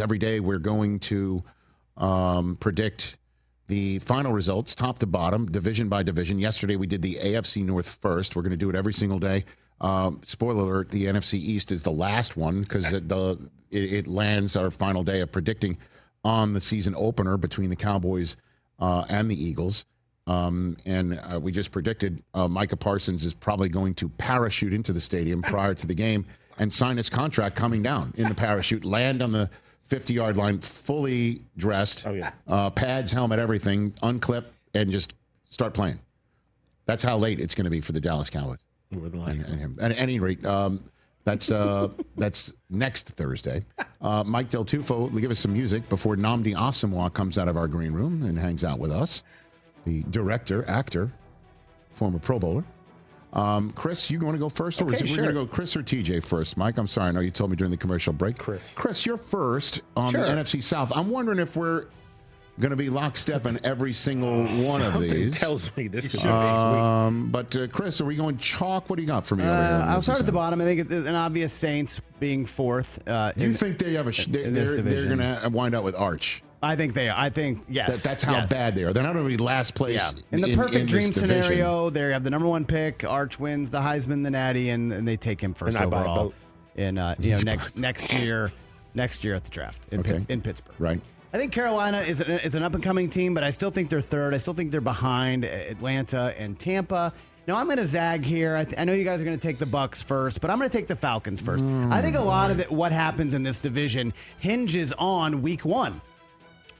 every day we're going to predict the final results, top to bottom, division by division. Yesterday we did the AFC North first. We're going to do it every single day. Spoiler alert, the NFC East is the last one because it lands our final day of predicting on the season opener between the Cowboys and the Eagles. And we just predicted Micah Parsons is probably going to parachute into the stadium prior to the game and sign his contract coming down in the parachute, land on the 50-yard line fully dressed, pads, helmet, everything, unclip, and just start playing. That's how late it's going to be for the Dallas Cowboys. At any rate, that's next Thursday. Mike Del Tufo will give us some music before Nnamdi Asomugha comes out of our green room and hangs out with us. The director, actor, former Pro Bowler. Chris, you want to go first? Or we're going to go Chris or TJ first? Mike, I'm sorry. I know you told me during the commercial break. Chris, you're first on the NFC South. I'm wondering if we're going to be lockstep in every single one of these. Tells me this could be sweet. But Chris, are we going chalk? What do you got for me over here? I'll start at the bottom. I think it's an obvious Saints being fourth. You think they have they're going to wind up with Arch? I think yes. That's how bad they are. They're not going to be last place. Yeah. In the perfect dream scenario, they have the number one pick. Arch wins the Heisman, the Natty, and they take him first overall in next year at the draft in Pittsburgh. Right. I think Carolina is an up and coming team, but I still think they're third. I still think they're behind Atlanta and Tampa. Now, I'm going to zag here. I know you guys are going to take the Bucs first, but I'm going to take the Falcons first. I think a lot of what happens in this division hinges on Week 1.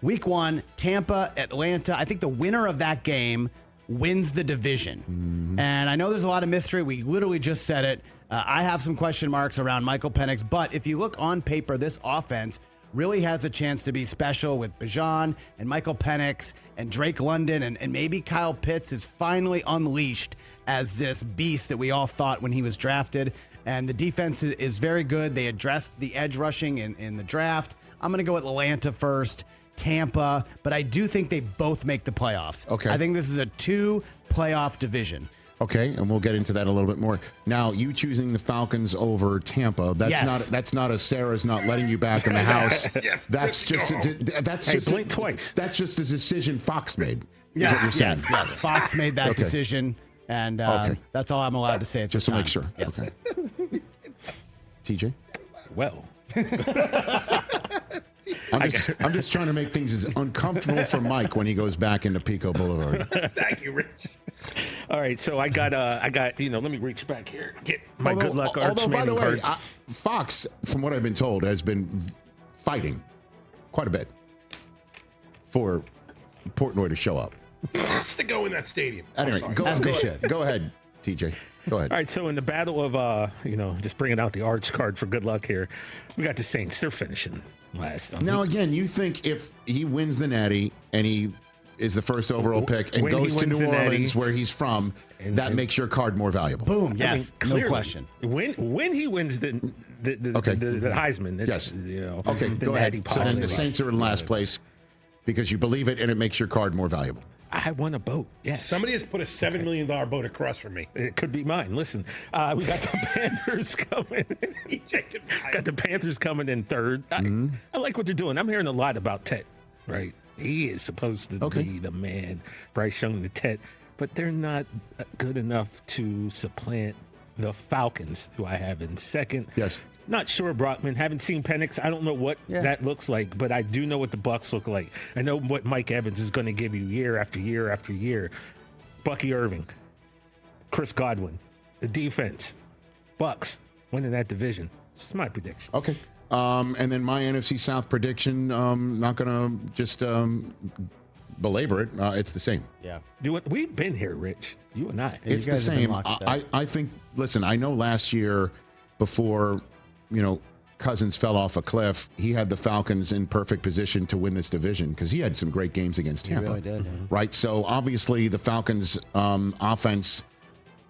Week 1, Tampa, Atlanta. I think the winner of that game wins the division. And I know there's a lot of mystery. We literally just said it. I have some question marks around Michael Penix, but if you look on paper, this offense really has a chance to be special with Bijan and Michael Penix and Drake London, and maybe Kyle Pitts is finally unleashed as this beast that we all thought when he was drafted. And the defense is very good. They addressed the edge rushing in the draft. I'm going to go with Atlanta first, Tampa, but I do think they both make the playoffs. Okay. I think this is a 2-playoff division. Okay, and we'll get into that a little bit more. Now, you choosing the Falcons over Tampa, that's not a Sarah's not letting you back in the house. That's just blink twice. That's just a decision Fox made. Yes. Fox made that decision, and that's all I'm allowed to say at this time. Just to make sure. Yes. Okay. TJ? Well. I'm just trying to make things as uncomfortable for Mike when he goes back into Pico Boulevard. Thank you, Rich. All right, so I got let me reach back here. Get my good luck Archman. By the way, Fox, from what I've been told, has been fighting quite a bit for Portnoy to show up. Has to go in that stadium. Anyway, go ahead, TJ. Go ahead. All right, so in the battle of, just bringing out the Arch card for good luck here, we got the Saints. They're finishing last. Now, again, you think if he wins the Natty and he is the first overall pick and goes to New Orleans, where he's from, that makes your card more valuable. Boom. Yes. Clearly, no question. When he wins the Heisman, it's, okay, go ahead. So then the Saints are in last place because you believe it and it makes your card more valuable. I won a boat. Yes. Somebody has put a $7 million boat across from me. It could be mine. Listen, we got the Panthers coming. Got the Panthers coming in third. I like what they're doing. I'm hearing a lot about Tet, right? He is supposed to be the man, Bryce Young, the Tet, but they're not good enough to supplant the Falcons, who I have in second. Yes. Not sure, Brockman. Haven't seen Penix. I don't know what that looks like, but I do know what the Bucs look like. I know what Mike Evans is going to give you year after year after year. Bucky Irving, Chris Godwin, the defense, Bucs winning that division. It's my prediction. Okay. And then my NFC South prediction, not going to just belabor it. It's the same. Yeah. We've been here, Rich. You and I. It's the same. I think, listen, I know last year before, Cousins fell off a cliff, he had the Falcons in perfect position to win this division because he had some great games against Tampa. He really did. Yeah. Right? So obviously the Falcons offense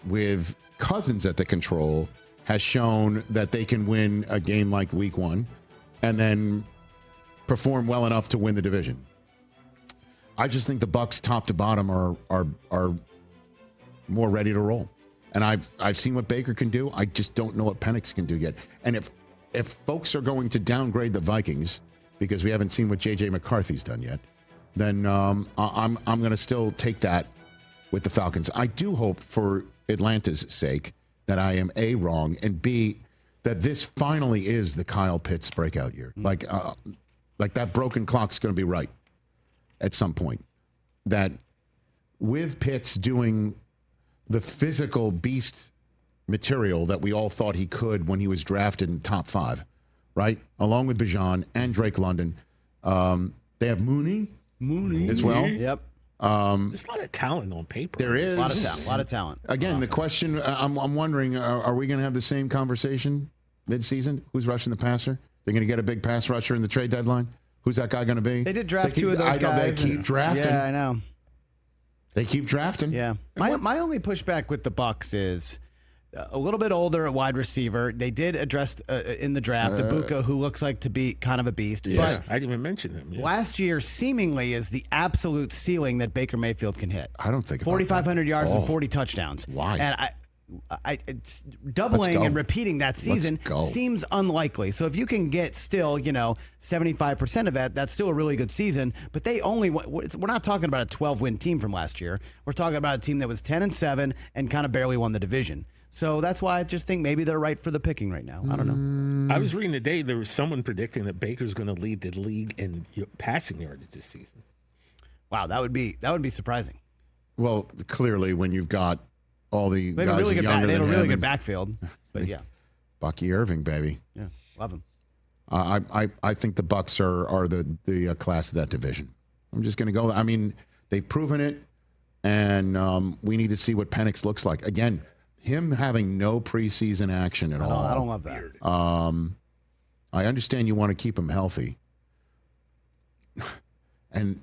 with Cousins at the control has shown that they can win a game like Week 1 and then perform well enough to win the division. I just think the Bucs top to bottom are more ready to roll. And I've seen what Baker can do. I just don't know what Penix can do yet. And if folks are going to downgrade the Vikings because we haven't seen what J.J. McCarthy's done yet, then I'm going to still take that with the Falcons. I do hope for Atlanta's sake that I am A, wrong, and B, that this finally is the Kyle Pitts breakout year. Like that broken clock's going to be right at some point. That with Pitts doing the physical beast material that we all thought he could when he was drafted in top 5, right? Along with Bijan and Drake London. They have Mooney as well. Yep. There's a lot of talent on paper. There is. A lot of talent. Again, the question, I'm wondering, are we going to have the same conversation midseason? Who's rushing the passer? They're going to get a big pass rusher in the trade deadline? Who's that guy going to be? They did draft 2 of those guys. They keep drafting. Yeah, I know. They keep drafting. Yeah. My only pushback with the Bucs is a little bit older at wide receiver. They did address in the draft Ibuka, who looks like to be kind of a beast. Yeah, But I didn't even mention him. Yeah. last year seemingly is the absolute ceiling that Baker Mayfield can hit. I don't think 4,500 yards and 40 touchdowns. Why? And it's doubling and repeating that season Let's go. seems unlikely. So if you can get still, 75% of that, that's still a really good season. But we're not talking about a 12-win team from last year. We're talking about a team that was 10-7 and kind of barely won the division. So that's why I just think maybe they're right for the picking right now. I don't know. I was reading today there was someone predicting that Baker's going to lead the league in passing yardage this season. Wow, that would be surprising. Well, clearly when you've got all the They have guys a really good younger they have a than really him good and backfield. But yeah. Bucky Irving, baby. Yeah, love him. I think the Bucs are the class of that division. I'm just going to go. I mean, they've proven it, and we need to see what Penix looks like. Again, him having no preseason action at all. I don't love that. I understand you want to keep him healthy. And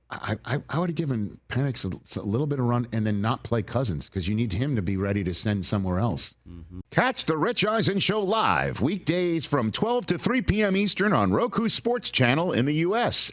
I would have given Penix a little bit of run and then not play Cousins because you need him to be ready to send somewhere else. Mm-hmm. Catch the Rich Eisen Show live weekdays from 12 to 3 p.m. Eastern on Roku Sports Channel in the U.S.